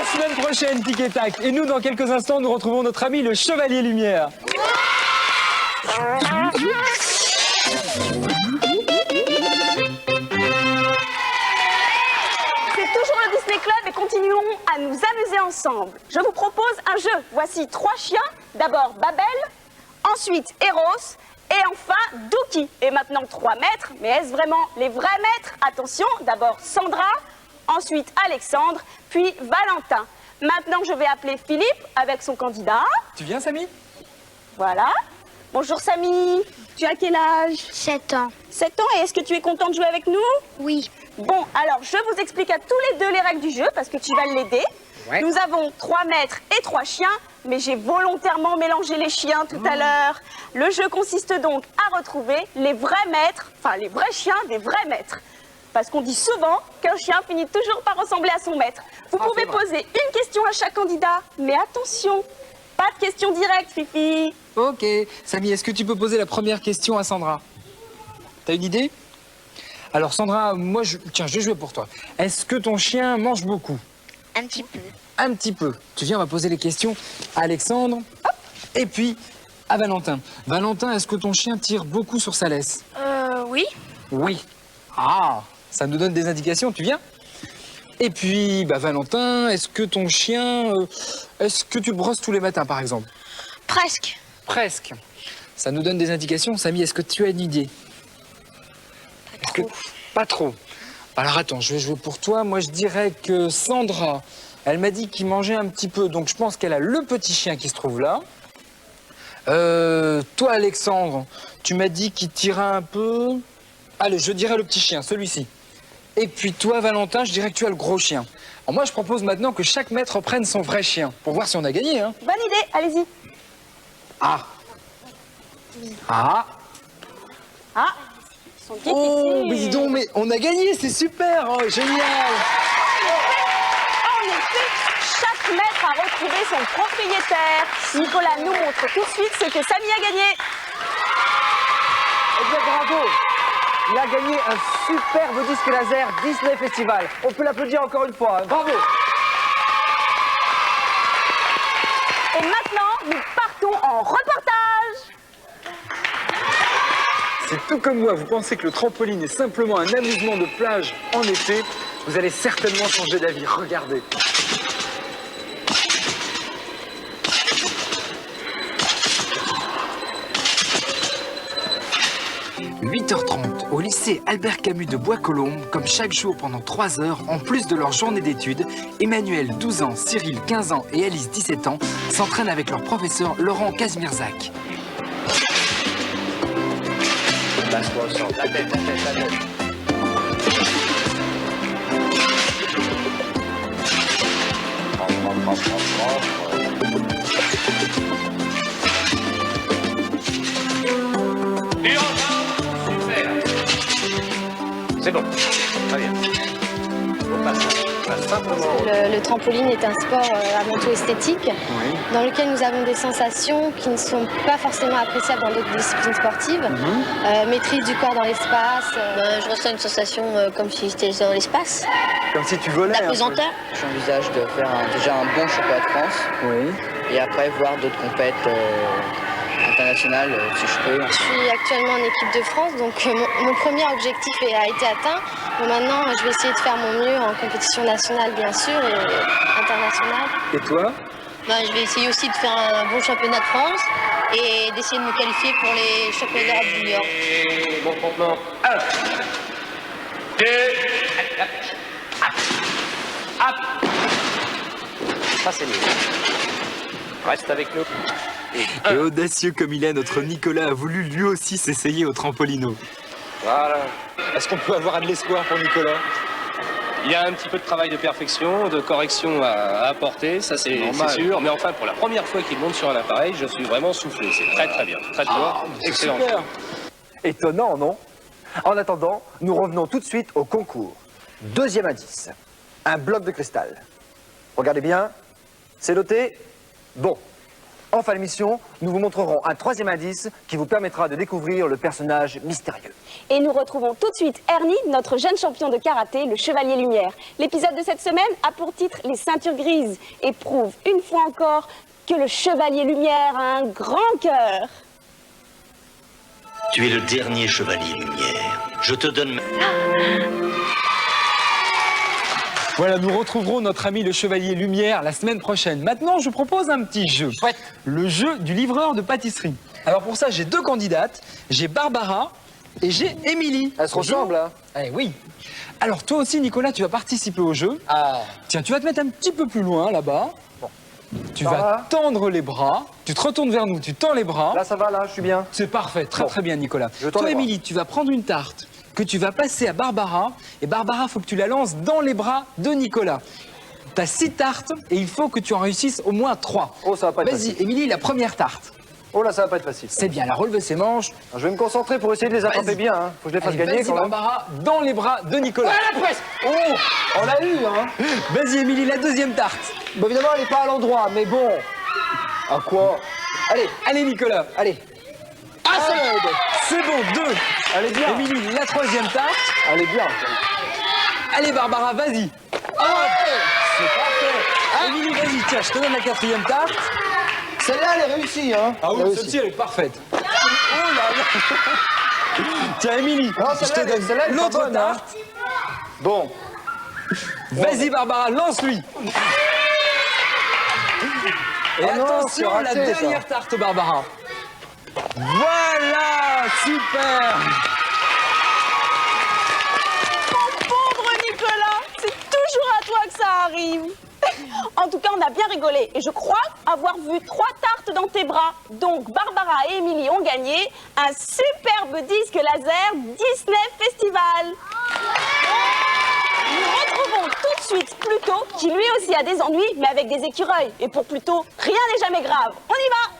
semaine prochaine, Tic et Tac. Et nous, dans quelques instants, nous retrouvons notre ami le Chevalier Lumière. Disney Club et continuons à nous amuser ensemble. Je vous propose un jeu. Voici 3 chiens. D'abord Babel, ensuite Eros et enfin Dookie. Et maintenant 3 maîtres. Mais est-ce vraiment les vrais maîtres? Attention, d'abord Sandra, ensuite Alexandre, puis Valentin. Maintenant je vais appeler Philippe avec son candidat. Tu viens, Samy? Voilà. Bonjour Samy. Tu as quel âge? 7 ans. 7 ans, et est-ce que tu es content de jouer avec nous? Oui. Bon, alors je vous explique à tous les deux les règles du jeu parce que tu vas l'aider. Ouais. Nous avons 3 maîtres et 3 chiens, mais j'ai volontairement mélangé les chiens tout à l'heure. Le jeu consiste donc à retrouver les vrais maîtres, enfin les vrais chiens des vrais maîtres. Parce qu'on dit souvent qu'un chien finit toujours par ressembler à son maître. Vous pouvez poser une question à chaque candidat, mais attention, pas de question directe, Fifi. Ok. Samy, est-ce que tu peux poser la première question à Sandra? T'as une idée? Alors Sandra, moi, tiens, je vais jouer pour toi. Est-ce que ton chien mange beaucoup? Un petit peu. Un petit peu. Tu viens, on va poser les questions à Alexandre. Hop. Et puis à Valentin. Valentin, est-ce que ton chien tire beaucoup sur sa laisse? Oui. Oui. Ah, ça nous donne des indications, tu viens? Et puis, Valentin, est-ce que ton chien... est-ce que tu le brosses tous les matins, par exemple? Presque. Presque. Ça nous donne des indications. Samy, est-ce que tu as une idée? Pas trop. Alors attends, je vais jouer pour toi. Moi, je dirais que Sandra, elle m'a dit qu'il mangeait un petit peu. Donc, je pense qu'elle a le petit chien qui se trouve là. Toi, Alexandre, tu m'as dit qu'il tirait un peu. Allez, je dirais le petit chien, celui-ci. Et puis toi, Valentin, je dirais que tu as le gros chien. Alors moi, je propose maintenant que chaque maître prenne son vrai chien. Pour voir si on a gagné, hein. Bonne idée, allez-y. Ah. Ah. Ah. Oh, mais dis donc, mais on a gagné, c'est super, oh, génial. En effet, chaque maître a retrouvé son propriétaire. Nicolas nous montre tout de suite ce que Samy a gagné. Eh bien, bravo. Il a gagné un superbe disque laser Disney Festival. On peut l'applaudir encore une fois, hein. Bravo. Et maintenant, nous partons en reportage. C'est tout comme moi, vous pensez que le trampoline est simplement un amusement de plage en été, vous allez certainement changer d'avis. Regardez. « 8h30 au lycée Albert Camus de Bois-Colombes, comme chaque jour pendant 3 heures, en plus de leur journée d'études, Emmanuel, 12 ans, Cyril, 15 ans et Alice, 17 ans, s'entraînent avec leur professeur Laurent Kazmirczak. Passe-toi au centre. La tête. Super. C'est bon. Très bien. On passe simplement. Le trampoline est un sport avant tout esthétique, dans lequel nous avons des sensations qui ne sont pas forcément appréciables dans d'autres disciplines sportives. Maîtrise du corps dans l'espace. Je ressens une sensation comme si j'étais dans l'espace. Comme si tu volais. D'apesanteur. J'envisage de faire déjà un bon championnat de France. Oui. Et après voir d'autres compètes internationales si je peux. Je suis actuellement en équipe de France, donc mon premier objectif a été atteint. Bon, maintenant, je vais essayer de faire mon mieux en compétition nationale, bien sûr, et internationale. Et toi? Je vais essayer aussi de faire un bon championnat de France et d'essayer de me qualifier pour les championnats d'Europe junior. Et bon contenant. 1, 2, hop. Ça c'est mieux. Reste avec nous. Et audacieux comme il est, notre Nicolas a voulu lui aussi s'essayer au trampolino. Voilà. Est-ce qu'on peut avoir de l'espoir pour Nicolas? Il y a un petit peu de travail de perfection, de correction à apporter, ça c'est sûr. Mais enfin, pour la première fois qu'il monte sur un appareil, je suis vraiment soufflé. C'est très bien. Très excellent. Super. Étonnant, non? En attendant, nous revenons tout de suite au concours. Deuxième indice, un bloc de cristal. Regardez bien, c'est noté. Bon, En fin d'émission, nous vous montrerons un troisième indice qui vous permettra de découvrir le personnage mystérieux. Et nous retrouvons tout de suite Ernie, notre jeune champion de karaté, le Chevalier Lumière. L'épisode de cette semaine a pour titre Les ceintures grises et prouve une fois encore que le Chevalier Lumière a un grand cœur. Tu es le dernier Chevalier Lumière. Je te donne... Voilà, nous retrouverons notre ami le Chevalier Lumière la semaine prochaine. Maintenant, je propose un petit jeu. Le jeu du livreur de pâtisserie. Alors pour ça, j'ai deux candidates. J'ai Barbara et j'ai Émilie. Elles se ressemblent, hein? Eh oui. Alors toi aussi, Nicolas, tu vas participer au jeu. Ah. Tiens, tu vas te mettre un petit peu plus loin, là-bas. Bon. Tu Ça vas va tendre les bras. Tu te retournes vers nous, tu tends les bras. Là, ça va, là, je suis bien. C'est parfait, très Bon. très bien, Nicolas. Je tends Toi, les bras. Émilie, tu vas prendre une tarte que tu vas passer à Barbara. Et Barbara, faut que tu la lances dans les bras de Nicolas. Tu as 6 tartes et il faut que tu en réussisses au moins 3. Oh, ça va pas être Vas-y, facile. Émilie, la première tarte. Oh là, ça va pas être facile. C'est bien, elle a relevé ses manches. Je vais me concentrer pour essayer de les attraper Vas-y. bien. Hein. Faut que je les fasse Allez, gagner vas-y, quand même. Barbara, dans les bras de Nicolas. Oh, on l'a eu, hein. Vas-y, Émilie, la deuxième tarte. Bon, évidemment, elle n'est pas à l'endroit, mais bon. À quoi? Allez, Allez, Nicolas. allez. Ah, c'est bon, 2. Allez, bien. Émilie, la troisième tarte. Allez, bien. Allez, Barbara, vas-y. C'est parfait. Émilie, vas-y, tiens, je te donne la quatrième tarte. Celle-là, elle est réussie, hein. Ah Elle est oui, réussie. celle-ci, elle est parfaite. Oh là là. Tiens, Émilie, Non, je te celle-là, donne elle est pas l'autre bonne, hein. tarte. Bon. Vas-y, Barbara, lance-lui. Et Ah non, attention, c'est raté, la ça. dernière tarte, Barbara. Voilà, super. Pauvre Nicolas, c'est toujours à toi que ça arrive. En tout cas, on a bien rigolé et je crois avoir vu 3 tartes dans tes bras. Donc, Barbara et Émilie ont gagné un superbe disque laser Disney Festival. Nous retrouvons tout de suite Pluto, qui lui aussi a des ennuis, mais avec des écureuils. Et pour Pluto, rien n'est jamais grave. On y va!